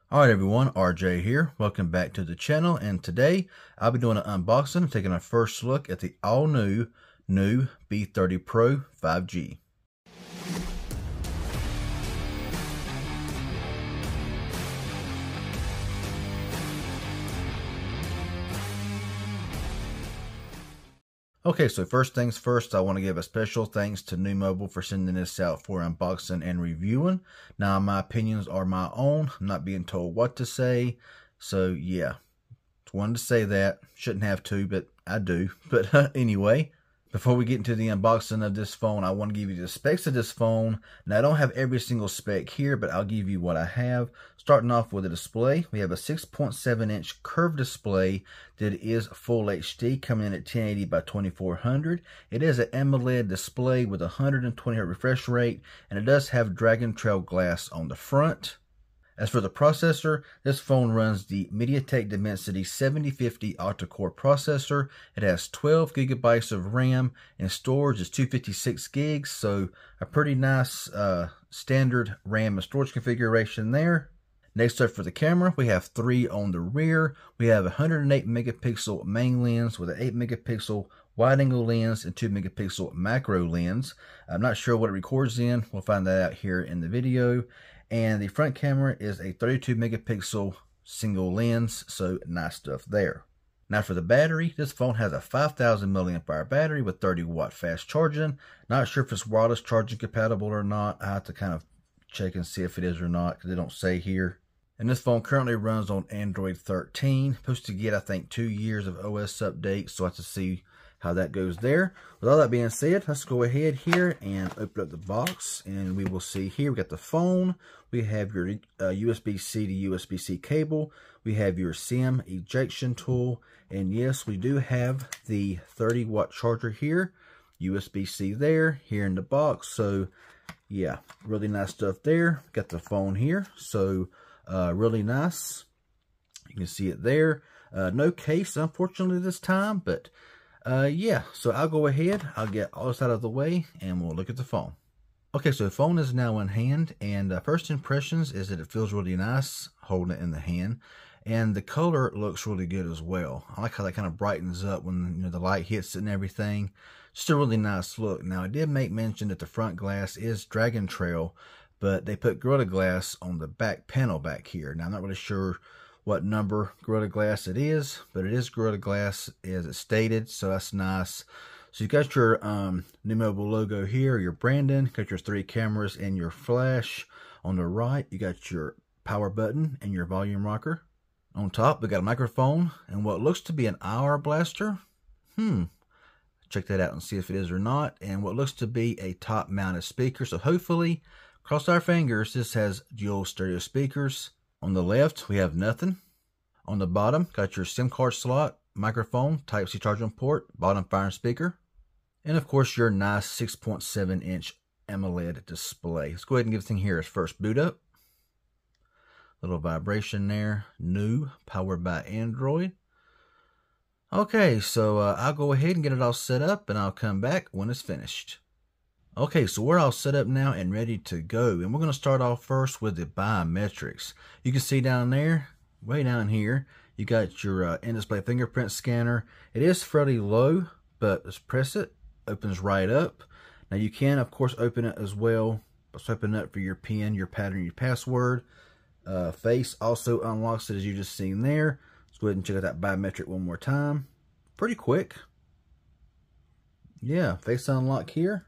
Alright everyone, RJ here. Welcome back to the channel, and today I'll be doing an unboxing and taking a first look at the all-new NUU B30 Pro 5G. Okay, so first things first, I want to give a special thanks to NUU Mobile for sending this out for unboxing and reviewing. Now, my opinions are my own. I'm not being told what to say. So, yeah, just wanted to say that. Shouldn't have to, but I do. But anyway, before we get into the unboxing of this phone, I want to give you the specs of this phone. Now, I don't have every single spec here, but I'll give you what I have. Starting off with the display, we have a 6.7-inch curved display that is full HD, coming in at 1080 by 2400. It is an AMOLED display with a 120Hz refresh rate, and it does have Dragon Trail glass on the front. As for the processor, this phone runs the MediaTek Dimensity 7050 octa-core processor. It has 12 gigabytes of RAM, and storage is 256 gigs, so a pretty nice standard RAM and storage configuration there. Next up for the camera, we have 3 on the rear. We have a 108 megapixel main lens with an 8 megapixel wide angle lens and 2 megapixel macro lens. I'm not sure what it records in. We'll find that out here in the video. And the front camera is a 32 megapixel single lens, so nice stuff there. Now for the battery, this phone has a 5000 milliamp hour battery with 30 watt fast charging. Not sure if it's wireless charging compatible or not. I have to kind of check and see if it is or not, because they don't say here. And this phone currently runs on Android 13. Supposed to get, I think, 2 years of OS updates, so I have to see how that goes there. With all that being said, let's go ahead here and open up the box, and we will see here we got the phone. We have your USB-C to USB-C cable. We have your SIM ejection tool, and yes, we do have the 30 watt charger here. USB-C there, here in the box. So yeah, really nice stuff there. Got the phone here, so really nice. You can see it there. No case, unfortunately, this time, but yeah, so I'll go ahead, I'll get all this out of the way, and we'll look at the phone. Okay, so the phone is now in hand, and first impressions is that it feels really nice holding it in the hand, and the color looks really good as well. I like how that kind of brightens up when the light hits it and everything. Just a really nice look. Now, I did make mention that the front glass is Dragon Trail, but they put Gorilla Glass on the back panel back here. Now, I'm not really sure what number Gorilla Glass it is, but it is Gorilla Glass as it stated, so that's nice. So you got your NUU Mobile logo here, your branding, got your 3 cameras and your flash. On the right, you got your power button and your volume rocker. On top, we got a microphone and what looks to be an IR blaster. Check that out and see if it is or not. And what looks to be a top mounted speaker. So hopefully, cross our fingers, this has dual stereo speakers. On the left, we have nothing. On the bottom, got your SIM card slot, microphone, Type-C charging port, bottom fire speaker, and of course your nice 6.7-inch AMOLED display. Let's go ahead and give this thing here its first boot up. Little vibration there. NUU, powered by Android. Okay, so I'll go ahead and get it all set up, and I'll come back when it's finished. Okay, so we're all set up now and ready to go. And we're going to start off first with the biometrics. You can see down there, way down here, you got your in-display fingerprint scanner. It is fairly low, but let's press it. Opens right up. Now you can, of course, open it as well. Let's open it up for your PIN, your pattern, your password. Face also unlocks it, as you just seen there. Let's go ahead and check out that biometric one more time. Pretty quick. Yeah, face unlock here.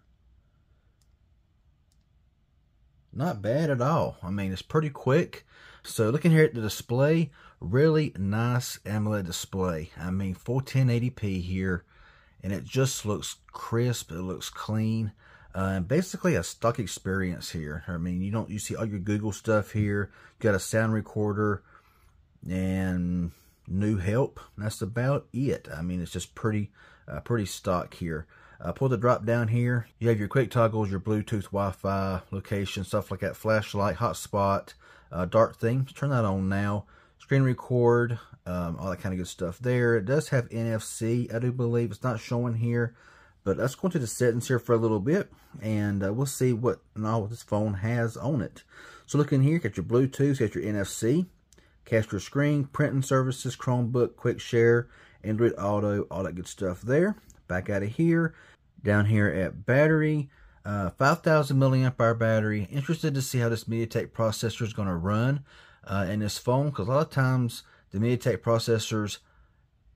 Not bad at all. I mean, it's pretty quick. So looking here at the display, really nice AMOLED display. I mean, full 1080p here, and it just looks crisp. It looks clean, and basically a stock experience here. I mean, you see all your Google stuff here. You got a sound recorder and NUU help. That's about it. I mean, it's just pretty stock here. Pull the drop down here. You have your quick toggles, your Bluetooth, Wi-Fi, location, stuff like that, flashlight, hotspot, dark theme. Turn that on now. Screen record, all that kind of good stuff there. It does have NFC, I do believe. It's not showing here, but let's go into the settings here for a little bit, and we'll see what this phone has on it. So looking here, you got your Bluetooth, you got your NFC. Capture screen, printing services, Chromebook, quick share, Android Auto, all that good stuff there. Back out of here. Down here at battery, 5,000 milliamp hour battery. Interested to see how this MediaTek processor is going to run in this phone, because a lot of times the MediaTek processors,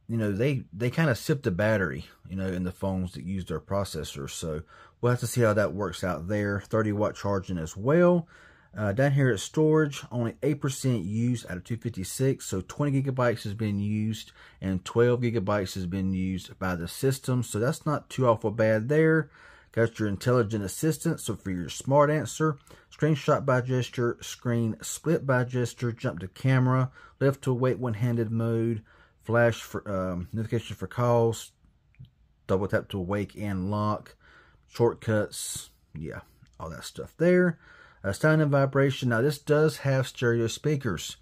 you know, they kind of sip the battery, you know, in the phones that use their processors. So we'll have to see how that works out there. 30-watt charging as well. Down here at storage, only 8% used out of 256, so 20 gigabytes has been used and 12 gigabytes has been used by the system, so that's not too awful bad there. Got your intelligent assistant, so for your smart answer, screenshot by gesture, screen split by gesture, jump to camera, left to wait one-handed mode, flash for notification for calls, double tap to wake and lock, shortcuts, yeah, all that stuff there. Sound and vibration. Now this does have stereo speakers.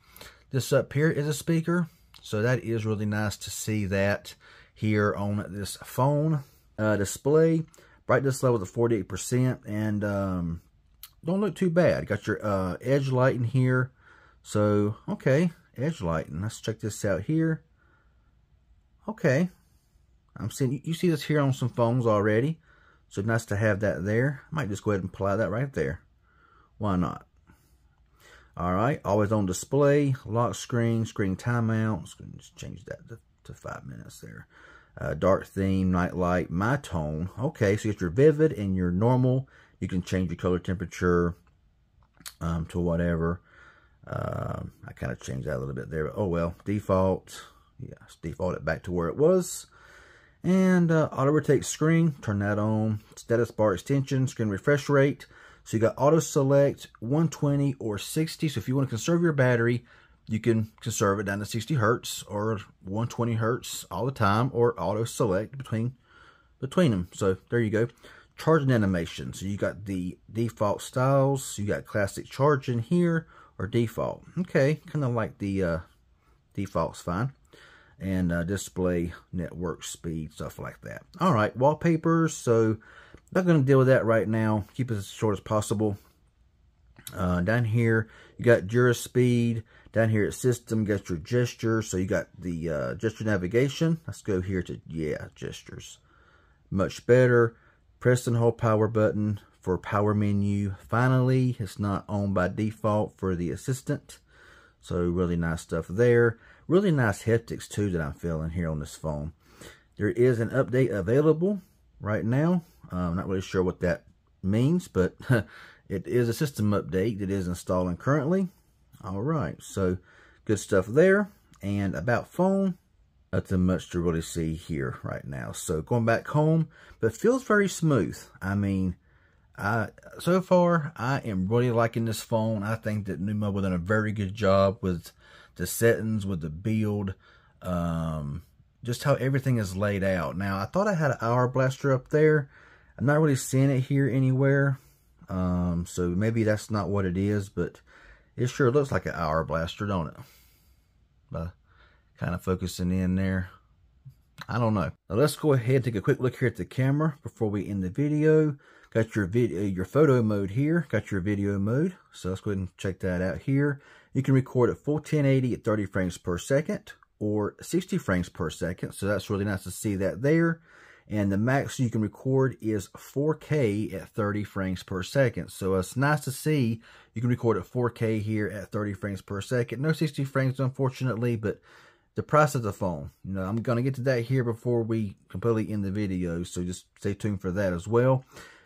This up here is a speaker, so that is really nice to see that here on this phone. Display, brightness level to 48%, and don't look too bad. Got your edge lighting here. So, okay, edge lighting. Let's check this out here. Okay, I'm seeing, you see this here on some phones already, so nice to have that there. I might just go ahead and apply that right there. Why not? All right, always on display, lock screen, screen timeout. Let's change that to 5 minutes there. Dark theme, night light, my tone. Okay, so you get your vivid and your normal. You can change your color temperature to whatever. I kind of changed that a little bit there, but oh well. Default, yeah, let's default it back to where it was. And auto rotate screen, turn that on. Status bar extension, screen refresh rate. So you got auto select 120 or 60. So if you want to conserve your battery, you can conserve it down to 60 hertz or 120 hertz all the time, or auto select between them. So there you go. Charging animation. So you got the default styles. So you got classic charging here or default. Okay, kind of like the default's fine. And display, network speed, stuff like that. All right, wallpapers. So not going to deal with that right now. Keep it as short as possible. Down here, you got Jura speed. Down here at system, you got your gesture. So you got the gesture navigation. Let's go here to, yeah, gestures. Much better. Press and hold power button for power menu. Finally, it's not on by default for the assistant. So really nice stuff there. Really nice haptics too that I'm feeling here on this phone. There is an update available right now. I'm not really sure what that means, but it is a system update that is installing currently. All right, so good stuff there. And about phone, nothing much to really see here right now. So going back home, but feels very smooth. I mean, so far I am really liking this phone. I think that NUU Mobile done a very good job with the settings, with the build, just how everything is laid out. Now I thought I had an hour blaster up there. I'm not really seeing it here anywhere, so maybe that's not what it is, but it sure looks like an hour blaster, don't it? Kind of focusing in there. I don't know. Now let's go ahead and take a quick look here at the camera before we end the video. Got your photo mode here. Got your video mode. So let's go ahead and check that out here. You can record at full 1080 at 30 frames per second or 60 frames per second. So that's really nice to see that there. And the max you can record is 4K at 30 frames per second. So it's nice to see you can record at 4K here at 30 frames per second. No 60 frames, unfortunately, but the price of the phone. You know, I'm going to get to that here before we completely end the video. So just stay tuned for that as well.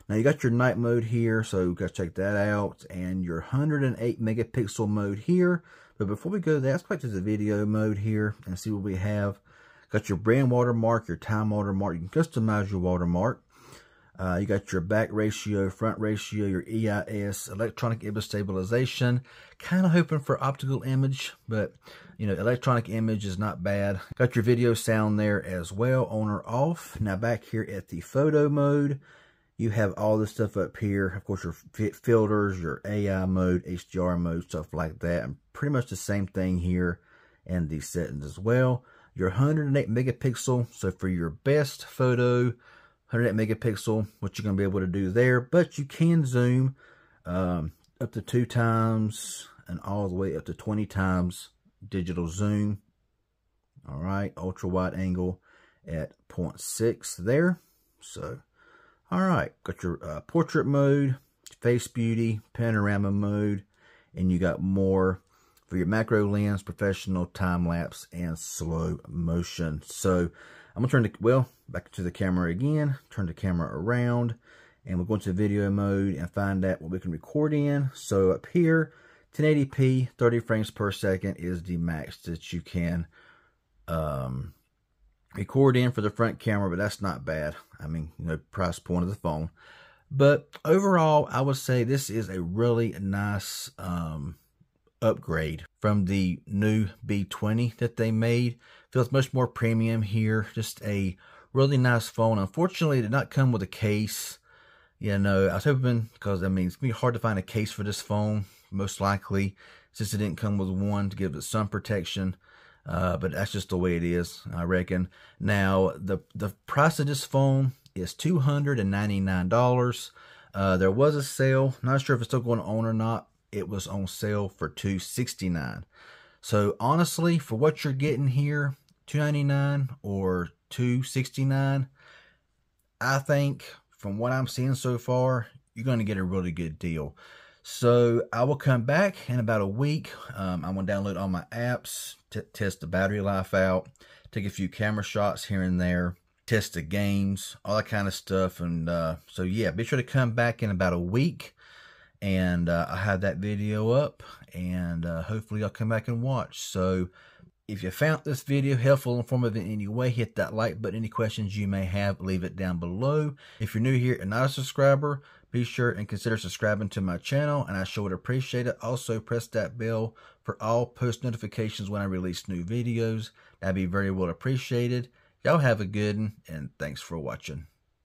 Now you got your night mode here, so you got to check that out. And your 108 megapixel mode here. But before we go there, let's go back to the video mode here and see what we have. Got your brand watermark, your time watermark. You can customize your watermark. You got your back ratio, front ratio, your EIS, electronic image stabilization. Kind of hoping for optical image, but you know, electronic image is not bad. Got your video sound there as well, on or off. Now back here at the photo mode, you have all this stuff up here. Of course, your filters, your AI mode, HDR mode, stuff like that. And pretty much the same thing here in these settings as well. Your 108 megapixel, so for your best photo, 108 megapixel, what you're going to be able to do there. But you can zoom up to 2 times and all the way up to 20 times digital zoom. All right, ultra wide angle at 0.6 there. So, all right, got your portrait mode, face beauty, panorama mode, and you got more for your macro lens, professional, time lapse, and slow motion. So I'm gonna turn the back to the camera again, turn the camera around, and we'll go into video mode and find out what we can record in. So up here, 1080p, 30 frames per second is the max that you can record in for the front camera, but that's not bad. I mean, you know, price point of the phone. But overall, I would say this is a really nice upgrade from the NUU B30 that they made. Feels much more premium here. Just a really nice phone. Unfortunately, it did not come with a case. You know, I was hoping, because I mean, it's gonna be hard to find a case for this phone, most likely, since it didn't come with one to give it sun protection. But that's just the way it is, I reckon. Now, the price of this phone is $299. There was a sale. Not sure if it's still going on or not. It was on sale for $269. So honestly, for what you're getting here, $299 or $269, I think from what I'm seeing so far, you're going to get a really good deal. So I will come back in about a week. I'm going to download all my apps, test the battery life out, take a few camera shots here and there, test the games, all that kind of stuff. And so yeah, be sure to come back in about a week, and I'll have that video up, and hopefully y'all come back and watch. So if you found this video helpful, informative in any way, hit that like button. Any questions you may have, leave it down below. If you're new here and not a subscriber, be sure and consider subscribing to my channel, and I sure would appreciate it. Also, press that bell for all post notifications when I release new videos. That'd be very well appreciated. Y'all have a good one, and thanks for watching.